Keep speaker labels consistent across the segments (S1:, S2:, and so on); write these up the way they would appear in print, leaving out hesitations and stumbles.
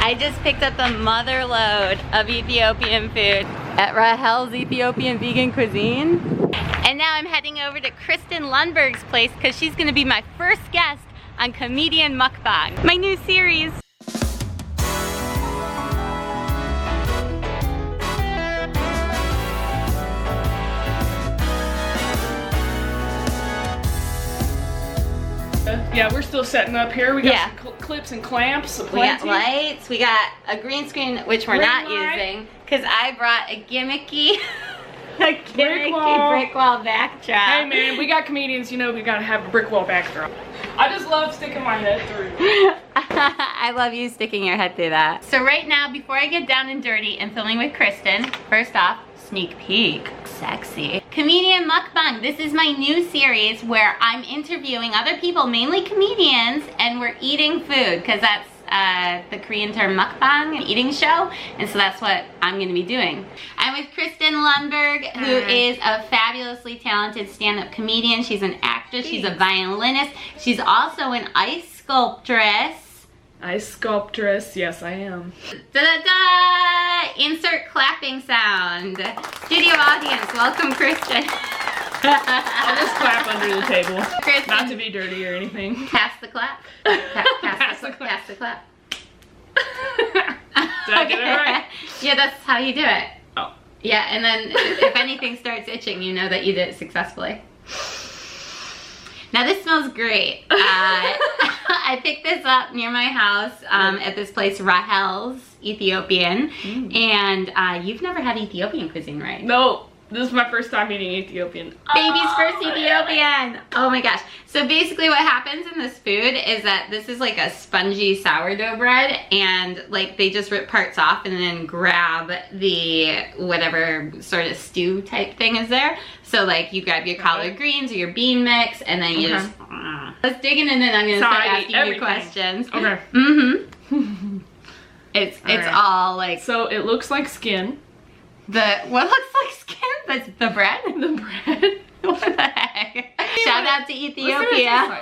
S1: I just picked up a mother load of Ethiopian food at Rahel's Ethiopian Vegan Cuisine. And now I'm heading over to Kristen Lundberg's place because she's gonna be my first guest on Comedian Mukbang, my new series.
S2: Yeah, we're still setting up here. We got some clips and clamps.
S1: We got lights. We got a green screen, which we're not using, because I brought a gimmicky, brick wall backdrop.
S2: Hey man, we got comedians. You know we gotta have a brick wall backdrop. I just love sticking my head through.
S1: I love you sticking your head through that. So right now, before I get down and dirty and filming with Kristen, first off, sneak peek. Sexy. Comedian Mukbang. This is my new series where I'm interviewing other people, mainly comedians, and we're eating food, because that's the Korean term mukbang, an eating show, and so that's what I'm gonna be doing. I'm with Kristen Lundberg, who is a fabulously talented stand-up comedian. She's an actress, she's a violinist, she's also an ice sculptress.
S2: Ice sculptress, yes I am.
S1: Da-da-da! Insert clapping sound. Studio audience, welcome Kristen.
S2: I'll just clap under the table.
S1: Kristen,
S2: not to be dirty or anything.
S1: Pass the clap. Pass the clap.
S2: Did I get it right?
S1: Yeah, that's how you do it.
S2: Oh.
S1: Yeah, and then if anything starts itching, you know that you did it successfully. Now this smells great. I picked this up near my house at this place, Rahel's Ethiopian. And you've never had Ethiopian cuisine, right?
S2: No, this is my first time eating Ethiopian.
S1: Baby's first Ethiopian. Oh my gosh. So basically what happens in this food is that this is like a spongy sourdough bread, and like they just rip parts off and then grab the whatever sort of stew type thing is there. So like you grab your collard greens or your bean mix, and then you just let's dig in, and then I'm gonna start asking you questions.
S2: Okay.
S1: It's all like,
S2: so it looks like skin.
S1: What looks like skin? That's the bread?
S2: The bread.
S1: What the heck? Shout out to Ethiopia.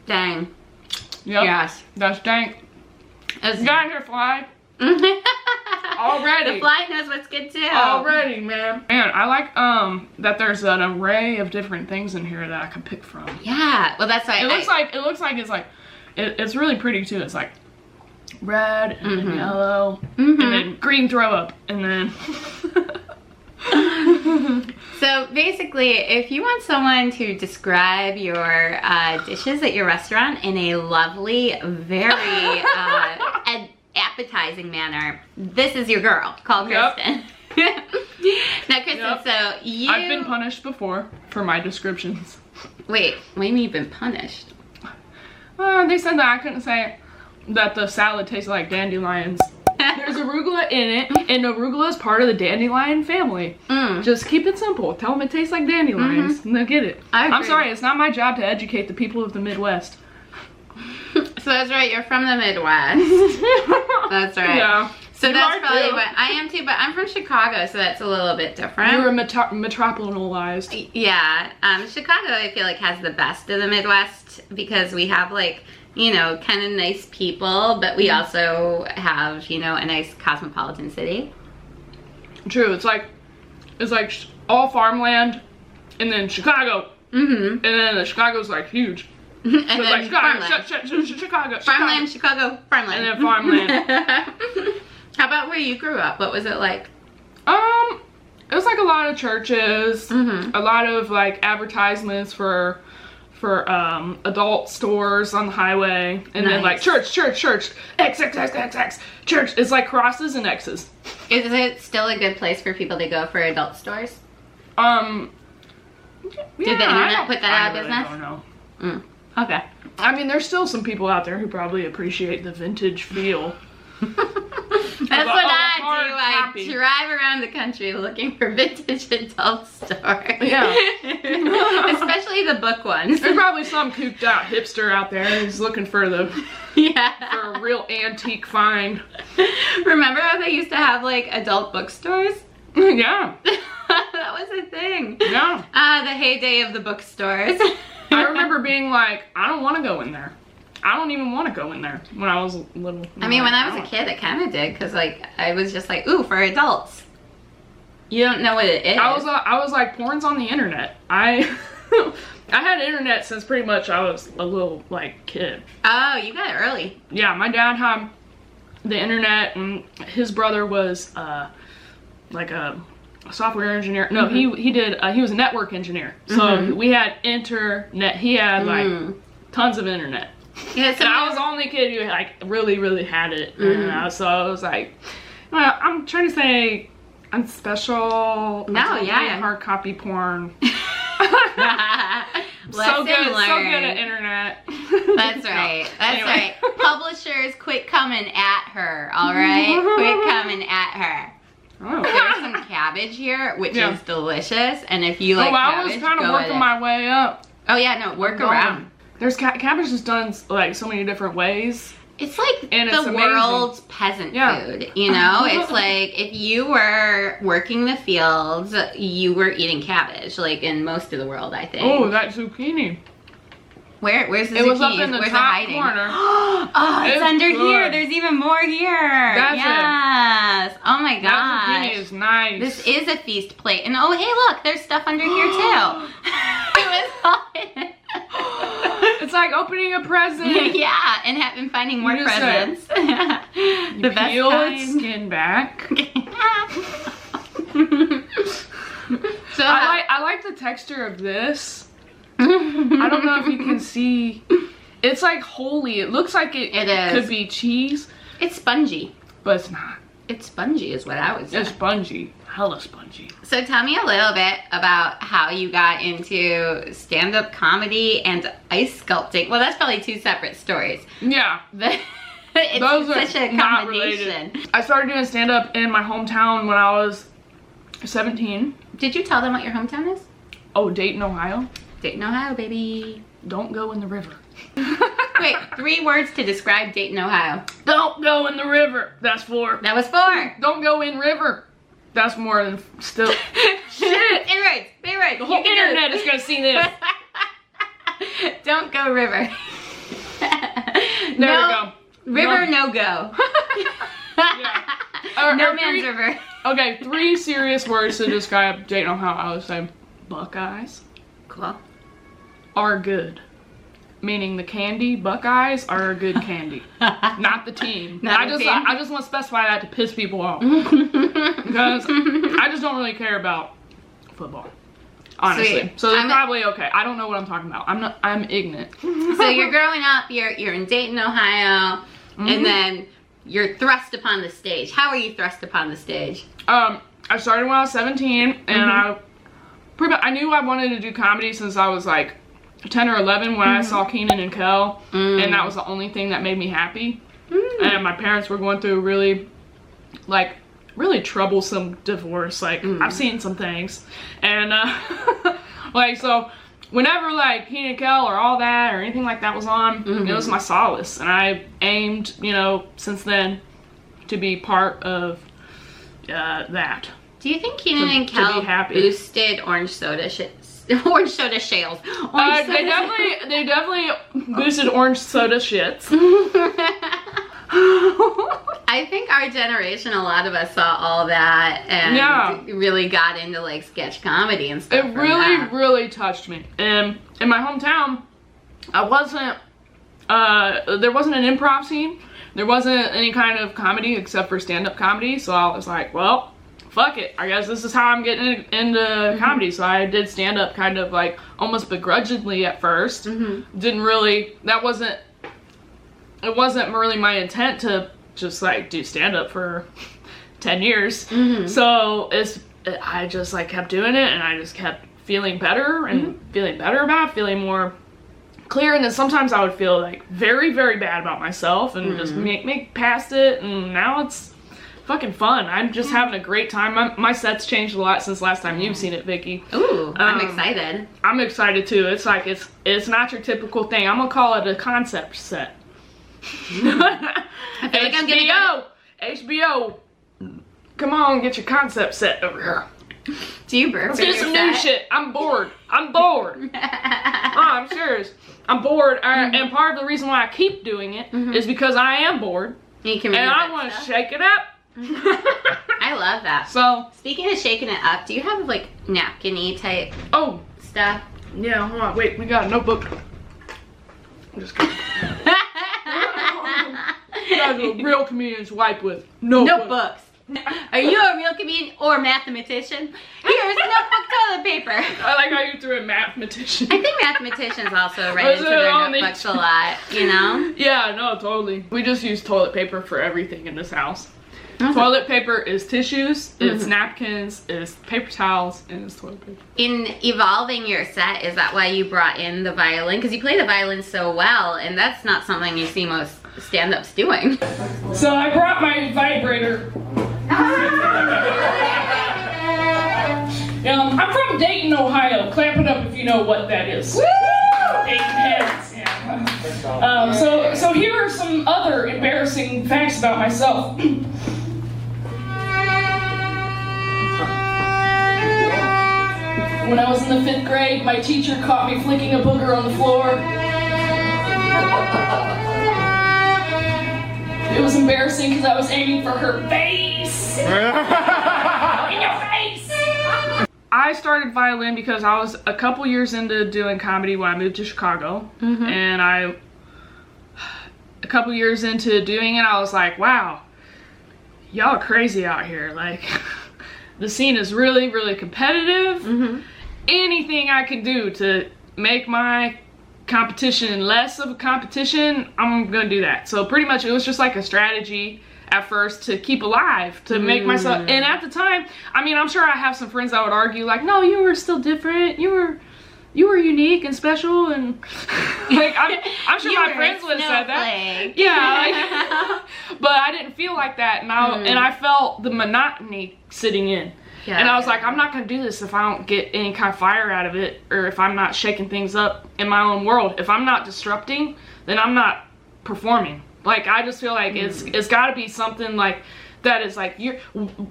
S1: Dang.
S2: Yep.
S1: Yes.
S2: That's dank. You got your fly. Already.
S1: The fly knows what's good too.
S2: Already, man. Man, I like that there's an array of different things in here that I can pick from.
S1: Yeah. Well, that's why
S2: it looks like it's really pretty too. It's like red and then yellow and then green throw up and then
S1: So basically, if you want someone to describe your dishes at your restaurant in a lovely, very appetizing manner, this is your girl. Call Kristen. Now Kristen, so
S2: I've been punished before for my descriptions.
S1: Wait, what do you mean you've been punished?
S2: They said that I couldn't say that the salad tastes like dandelions. There's arugula in it, and arugula is part of the dandelion family. Just keep it simple. Tell them it tastes like dandelions, and they'll get it. I'm sorry, it's not my job to educate the people of the Midwest.
S1: So that's right, you're from the Midwest. That's right.
S2: Yeah.
S1: So that's probably what I am too, but I'm from Chicago, so that's a little bit different.
S2: You're metropolitalized.
S1: Yeah. Chicago, I feel like, has the best of the Midwest because we have, like, you know, kind of nice people, but we also have, you know, a nice cosmopolitan city.
S2: True. It's like all farmland, and then Chicago, and then the Chicago's like huge.
S1: And
S2: so
S1: then
S2: like Chicago,
S1: farmland, Chicago, farmland,
S2: and then farmland.
S1: How about where you grew up? What was it like?
S2: It was like a lot of churches, a lot of like advertisements for adult stores on the highway, and then like church, XXXXX, church. It's like crosses and X's.
S1: Is it still a good place for people to go for adult stores?
S2: Yeah,
S1: Did the internet put that out of business?
S2: I don't know.
S1: Okay.
S2: I mean, there's still some people out there who probably appreciate the vintage feel.
S1: That's what I do. I drive around the country looking for vintage adult stores.
S2: Yeah.
S1: Especially the book ones.
S2: There's probably some cooped out hipster out there who's looking for for a real antique find.
S1: Remember how they used to have like adult bookstores?
S2: Yeah.
S1: That was a thing.
S2: Yeah.
S1: The heyday of the bookstores.
S2: I remember being like, I don't want to go in there. I don't even want to go in there when I was little.
S1: I mean, when I was a kid, I kind of did, because like I was just like, ooh, for adults. You don't know what it is.
S2: I was like, porn's on the internet. I had internet since pretty much I was a little like kid.
S1: Oh, you got it early.
S2: Yeah, my dad had the internet, and his brother was like a software engineer. No, he was a network engineer. So we had internet. He had like tons of internet. Yeah, and I was the only kid who like really had it. And so I was like, well, I'm trying to say I'm special.
S1: No, yeah.
S2: Hard copy porn.
S1: So good
S2: at internet.
S1: That's right. That's right. Publishers, quit coming at her. All right, quit coming at her.
S2: Oh.
S1: There's some cabbage here, which is delicious. And if you like cabbage,
S2: I was kind of working my way up.
S1: Oh yeah, no, work around.
S2: There's cabbage is done like so many different ways.
S1: It's like the world's peasant food, you know? It's like if you were working the fields, you were eating cabbage, like in most of the world, I think.
S2: Oh, that zucchini.
S1: Where's the zucchini?
S2: It was up in the top corner.
S1: Oh, it's under here. There's even more here. Yes. Oh my gosh.
S2: That zucchini is nice.
S1: This is a feast plate. And oh, hey, look, there's stuff under here too. It was all in it.
S2: It's like opening a present.
S1: Yeah, and finding more presents.
S2: The best peel its skin back. So I like the texture of this. I don't know if you can see. It's like holy. It looks like it could be cheese.
S1: It's spongy.
S2: But it's not.
S1: It's spongy is what I would say.
S2: It's spongy. Hella spongy.
S1: So tell me a little bit about how you got into stand-up comedy and ice sculpting. Well, that's probably two separate stories.
S2: Yeah.
S1: It's
S2: those
S1: such a
S2: not
S1: combination.
S2: Related. I started doing stand-up in my hometown when I was 17.
S1: Did you tell them what your hometown is?
S2: Oh, Dayton, Ohio.
S1: Dayton, Ohio, baby.
S2: Don't go in the river.
S1: Wait, 3 words to describe Dayton, Ohio.
S2: Don't go in the river. That's 4.
S1: That was 4.
S2: Don't go in river. That's more than still. Shit.
S1: Be right.
S2: The whole internet is gonna see this.
S1: Don't go river.
S2: There we go.
S1: River no go.
S2: Yeah.
S1: No man's river.
S2: Okay, 3 serious words to describe Dayton, Ohio. I would say Buckeyes.
S1: Cool.
S2: Are good. Meaning the candy, Buckeyes are a good candy. Not the team. I just want to specify that to piss people off. Because I just don't really care about football. Honestly.
S1: Sweet.
S2: So they're probably okay. I don't know what I'm talking about. I'm ignorant.
S1: So you're growing up, you're in Dayton, Ohio, and then you're thrust upon the stage. How are you thrust upon the stage?
S2: I started when I was 17, and I knew I wanted to do comedy since I was like 10 or 11 when I saw Kenan and Kel, and that was the only thing that made me happy. And my parents were going through really troublesome divorce. Like I've seen some things, and like so whenever like Kenan and Kel or all that or anything like that was on, it was my solace, and I aimed, you know, since then to be part of that.
S1: Do you think Kenan and Kel boosted orange soda orange soda shales?
S2: They definitely boosted orange soda shits.
S1: I think our generation, a lot of us saw all that and really got into like sketch comedy and stuff.
S2: It really touched me. And in my hometown, there wasn't an improv scene. There wasn't any kind of comedy except for stand-up comedy. So I was like, well, fuck it. I guess this is how I'm getting into comedy. So I did stand-up kind of like almost begrudgingly at first. It wasn't really my intent to just like do stand-up for 10 years. So I just like kept doing it, and I just kept feeling better and feeling better about it, feeling more clear. And then sometimes I would feel like very, very bad about myself and just make past it. And now it's fucking fun. I'm just having a great time. My set's changed a lot since last time you've seen it, Vickie.
S1: Ooh, I'm excited.
S2: I'm excited too. It's like it's not your typical thing. I'm gonna call it a concept set.
S1: I feel like I'm gonna
S2: HBO, come on, get your concept set over here.
S1: Do you burp?
S2: Let's do some new shit. I'm bored. I'm serious. I'm bored, and part of the reason why I keep doing it is because I am bored,
S1: and
S2: I want to shake it up.
S1: I love that.
S2: So,
S1: speaking of shaking it up, do you have like napkin-y type stuff?
S2: Yeah, hold on, wait, we got a notebook. I'm just kidding. That's what real comedians wipe with.
S1: Notebooks. Are you a real comedian or mathematician? Here's notebook toilet paper.
S2: I like how you threw in mathmatician.
S1: I think mathematicians also write into their notebooks a lot, you know?
S2: Yeah, no, totally. We just use toilet paper for everything in this house. Toilet paper is tissues, it's napkins, it's paper towels, and it's toilet paper.
S1: In evolving your set, is that why you brought in the violin? Because you play the violin so well, and that's not something you see most stand-ups doing.
S2: So I brought my vibrator. I'm from Dayton, Ohio. Clap it up if you know what that is. Woo! Dayton heads. Yeah. So here are some other embarrassing facts about myself. When I was in the 5th grade, my teacher caught me flicking a booger on the floor. It was embarrassing because I was aiming for her face. In your face! I started violin because I was a couple years into doing comedy when I moved to Chicago. And a couple years into doing it, I was like, wow, y'all are crazy out here. Like, the scene is really, really competitive. Anything I can do to make my competition less of a competition, I'm gonna do that. So pretty much it was just like a strategy at first to keep alive, to make myself, and at the time, I mean, I'm sure I have some friends that would argue like, no, you were still different, you were unique and special, and like I'm sure my friends would have said that. Yeah, like, but I didn't feel like that, and I felt the monotony sitting in. Yeah, and I was like, I'm not gonna do this if I don't get any kind of fire out of it, or if I'm not shaking things up in my own world. If I'm not disrupting, then I'm not performing. Like, I just feel like it's gotta be something like that is like,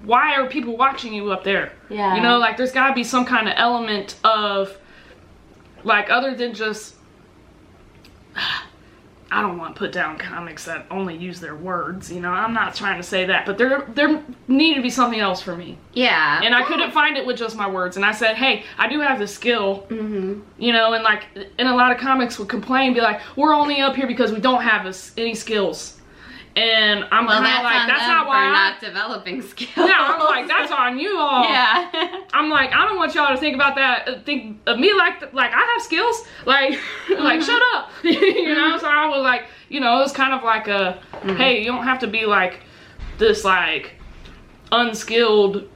S2: why are people watching you up there? Yeah. You know, like there's gotta be some kind of element of, like, other than just, I don't want to put down comics that only use their words, you know, I'm not trying to say that, but there needed to be something else for me. Yeah. And I couldn't find it with just my words, and I said, hey, I do have this skill, you know, and like, and a lot of comics would complain, be like, we're only up here because we don't have any skills. And I'm kind of like, that's not why I'm
S1: not developing skills.
S2: Yeah, I'm like, that's on you all. Yeah. I'm like, I don't want y'all to think about that, think of me like I have skills, like, like shut up, you know. So I was like, you know, it was kind of like a, hey, you don't have to be like this like unskilled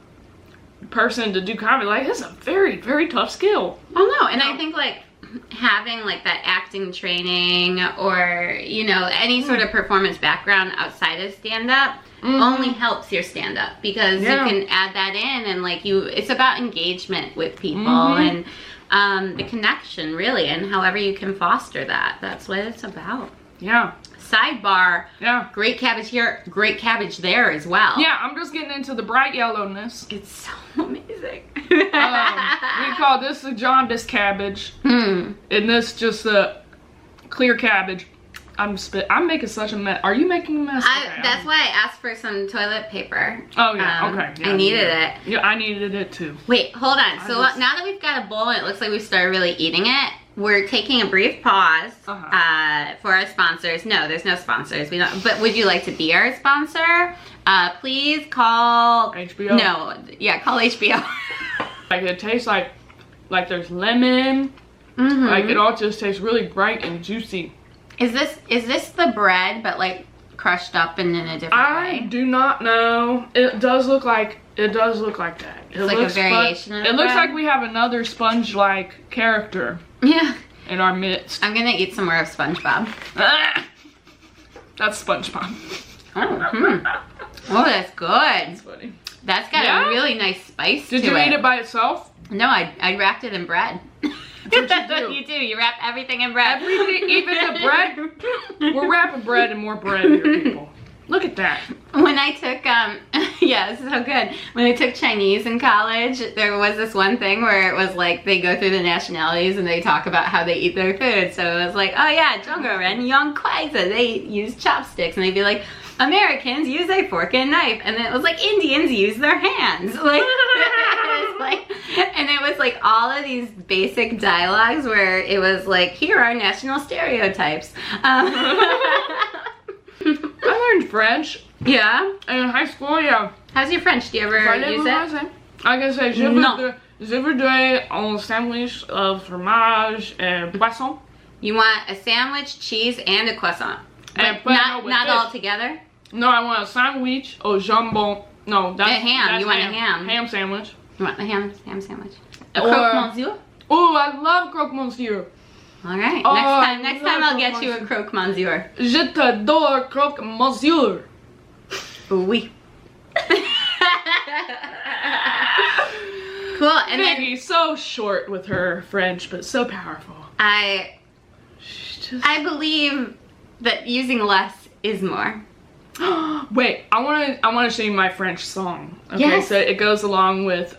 S2: person to do comedy. Like, it's a very, very tough skill.
S1: Oh no, and I think like having like that acting training or, you know, any sort of performance background outside of stand-up only helps your stand-up, because you can add that in, and like it's about engagement with people and the connection, really, and however you can foster that. That's what it's about. Yeah. Sidebar. Yeah. Great cabbage here, great cabbage there as well.
S2: Yeah, I'm just getting into the bright yellowness.
S1: It's so amazing.
S2: We call this a jaundice cabbage, and this just a clear cabbage. I'm making such a mess. Are you making a mess?
S1: That's why I asked for some toilet paper.
S2: Oh yeah, okay. Yeah,
S1: I needed it.
S2: Yeah, I needed it too.
S1: Wait, hold on. So now that we've got a bowl and it looks like we've started really eating it, we're taking a brief pause for our sponsors. No, there's no sponsors. We don't. But would you like to be our sponsor? Please call
S2: HBO.
S1: No, yeah, call HBO.
S2: Like, it tastes like there's lemon. Like, it all just tastes really bright and juicy.
S1: Is this the bread, but like crushed up and in a different way?
S2: I do not know. It does look like that.
S1: It's like a variation of
S2: it looks like we have another sponge-like character. Yeah. In our midst.
S1: I'm gonna eat some more of SpongeBob.
S2: That's SpongeBob.
S1: Oh, that's good.
S2: That's funny.
S1: That's got a really nice spice to it.
S2: Did you eat it by itself?
S1: No, I wrapped it in bread. That's what you do. You wrap everything in bread.
S2: Everything, even the bread. We're wrapping bread and more bread here, people. Look at that.
S1: When I took Yeah, it's so good. When I took Chinese in college, there was this one thing where it was like they go through the nationalities and they talk about how they eat their food. So it was like, oh yeah, Zhongguo ren yang kuai, they use chopsticks, and they'd be like, Americans use a fork and knife, and then it was like Indians use their hands. Like, and it was like all of these basic dialogues where it was like, here are national stereotypes.
S2: I learned French.
S1: Yeah?
S2: In high school, yeah.
S1: How's your French? Do you ever use it?
S2: I can say, je voudrais un sandwich of fromage et poisson.
S1: You want a sandwich, cheese, and a croissant.
S2: And
S1: not all together?
S2: No, I want a sandwich au jambon. No, that's
S1: a ham.
S2: That's
S1: you want a ham.
S2: Ham sandwich.
S1: You want a ham sandwich. A croque monsieur?
S2: Oh, I love croque monsieur.
S1: All right. Next time I'll get you a croque monsieur.
S2: Je t'adore croque monsieur.
S1: Oui. Cool. And
S2: Vickie, so short with her French, but so powerful.
S1: I believe that using less is more.
S2: Wait, I wanna show you my French song. Okay,
S1: yes.
S2: So it goes along with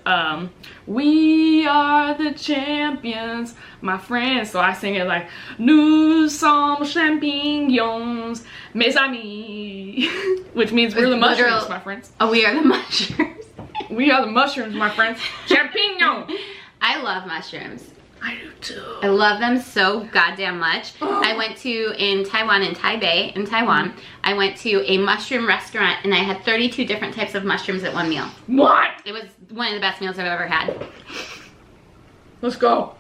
S2: we are the champions, my friends. So I sing it like nous sommes champignons, mes amis, which means we're the mushrooms, my friends.
S1: Oh, we are the mushrooms.
S2: We are the mushrooms, my friends. Champignon.
S1: I love mushrooms.
S2: I do too.
S1: I love them so goddamn much. I went to, in Taiwan, in Taipei, in Taiwan, I went to a mushroom restaurant and I had 32 different types of mushrooms at one meal.
S2: What?
S1: It was one of the best meals I've ever had.
S2: Let's go.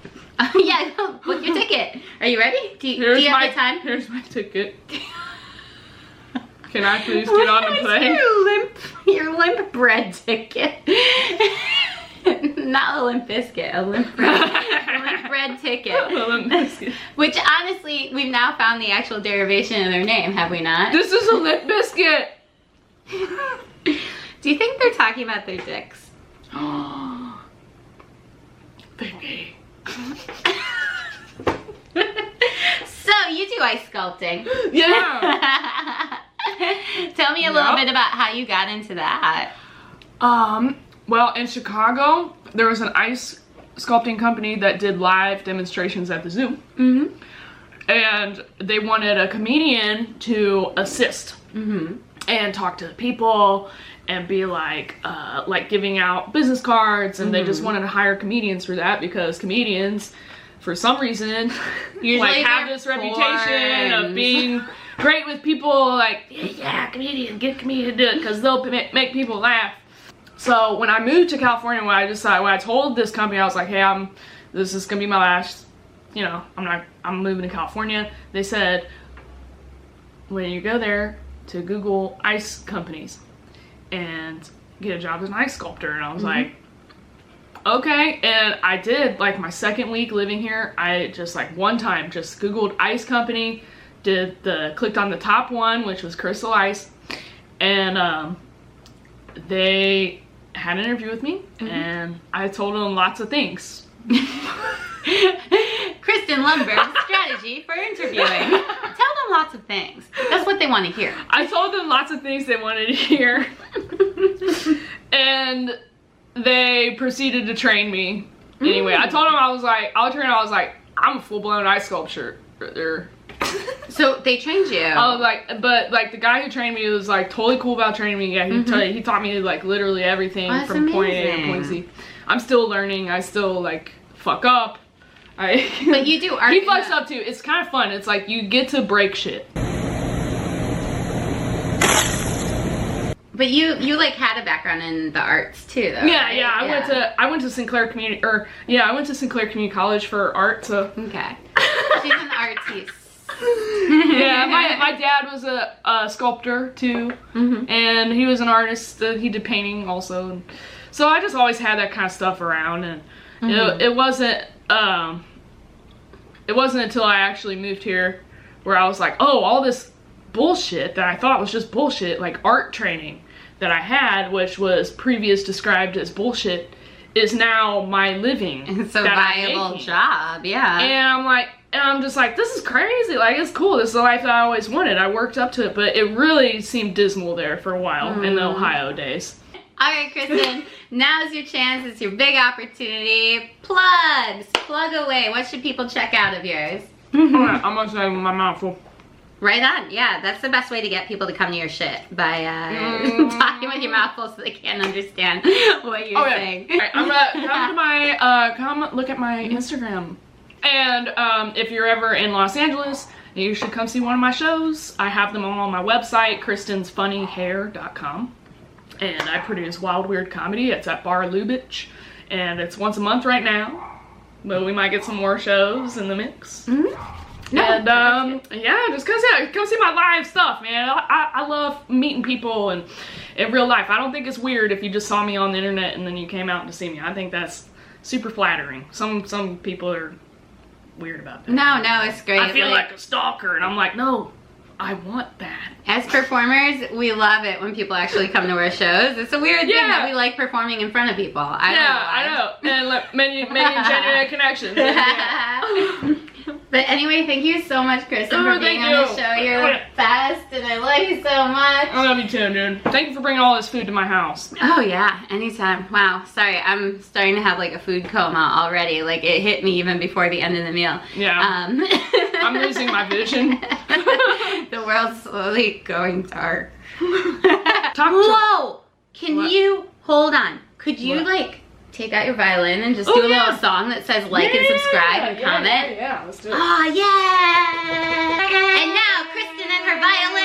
S1: Yeah, book your ticket. Are you ready? Do you have the time?
S2: Here's my ticket. Can I please get on the plane?
S1: Your limp bread ticket. Not a limp biscuit, a limp bread. Bread ticket. Which honestly, we've now found the actual derivation of their name, have we not?
S2: This is a lip biscuit.
S1: Do you think they're talking about their dicks?
S2: Vickie.
S1: So you do ice sculpting.
S2: Yeah.
S1: Tell me a little bit about how you got into that.
S2: Well, in Chicago, there was an ice sculpting company that did live demonstrations at the zoo. Mm-hmm. And they wanted a comedian to assist and talk to the people and be like giving out business cards, and they just wanted to hire comedians for that because comedians, for some reason,
S1: usually
S2: have this reputation of being great with people. Like, yeah, comedian, get a comedian to do it because they'll make people laugh. So when I moved to California, when I told this company, I was like, hey, this is gonna be my last, I'm moving to California. They said, when you go there, to Google ice companies and get a job as an ice sculptor. And I was like, okay. And I did, like, my second week living here, I just, like, one time just Googled ice company, clicked on the top one, which was Crystal Ice, and they had an interview with me, and I told them lots of things.
S1: Kristen Lundberg, strategy for interviewing. Tell them lots of things. That's what they want to hear.
S2: I told them lots of things they wanted to hear. And they proceeded to train me. Anyway, I told them I was like, I'm a full-blown ice sculptor.
S1: So they trained you.
S2: I was like, but like the guy who trained me was like totally cool about training me. Yeah, he taught me like literally everything from point A to point Z. I'm still learning. I still like fuck up.
S1: But you do art.
S2: He fucks up too. It's kind of fun. It's like you get to break shit.
S1: But you like had a background in the arts too, though.
S2: Yeah,
S1: right?
S2: yeah. I went to Sinclair Community, I went to Sinclair Community College for art. So
S1: okay, she's an artiste.
S2: Yeah, my dad was a sculptor too, and he was an artist. He did painting also. So I just always had that kind of stuff around, and it wasn't until I actually moved here where I was like, oh, all this bullshit that I thought was just bullshit, like art training that I had, which was previous described as bullshit, is now my living.
S1: It's a viable job, yeah.
S2: And I'm just like, this is crazy. Like, it's cool. This is the life that I always wanted. I worked up to it, but it really seemed dismal there for a while in the Ohio days.
S1: All right, Kristen, now's your chance. It's your big opportunity. Plugs. Plug away. What should people check out of yours?
S2: Alright, I'm gonna say with my mouth full.
S1: Right on. Yeah, that's the best way to get people to come to your shit, by talking with your mouth full so they can't understand what you're saying.
S2: Alright, I'm gonna come to my, come look at my Instagram. And if you're ever in Los Angeles, you should come see one of my shows. I have them all on my website, kristensfunnyhair.com. And I produce Wild Weird Comedy. It's at Bar Lubitsch. And it's once a month right now. But we might get some more shows in the mix. Mm-hmm. No, and yeah, just come see my live stuff, man. I love meeting people and in real life. I don't think it's weird if you just saw me on the internet and then you came out to see me. I think that's super flattering. Some people are weird about that.
S1: No, it's great.
S2: I feel like a stalker, and I'm like, no, I want that.
S1: As performers, we love it when people actually come to our shows. It's a weird thing that we like performing in front of people. I know. And like, many genuine connections. Yeah. But anyway, thank you so much, Kristen, for being on the show. You're the best, and I love you so much.
S2: I love you too, dude. Thank you for bringing all this food to my house.
S1: Oh yeah, anytime. Wow, sorry, I'm starting to have like a food coma already. Like it hit me even before the end of the meal.
S2: Yeah. I'm losing my vision.
S1: The world's slowly going dark.
S2: Whoa!
S1: Can you hold on? Could you like take out your violin and just do a little song that says like and subscribe and comment?
S2: Yeah, let's do it.
S1: Oh yeah! And now Kristen and her violin.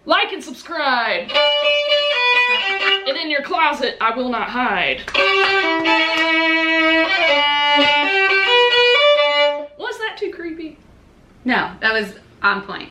S2: Like and subscribe. And in your closet, I will not hide. Was that too creepy?
S1: No, that was on point.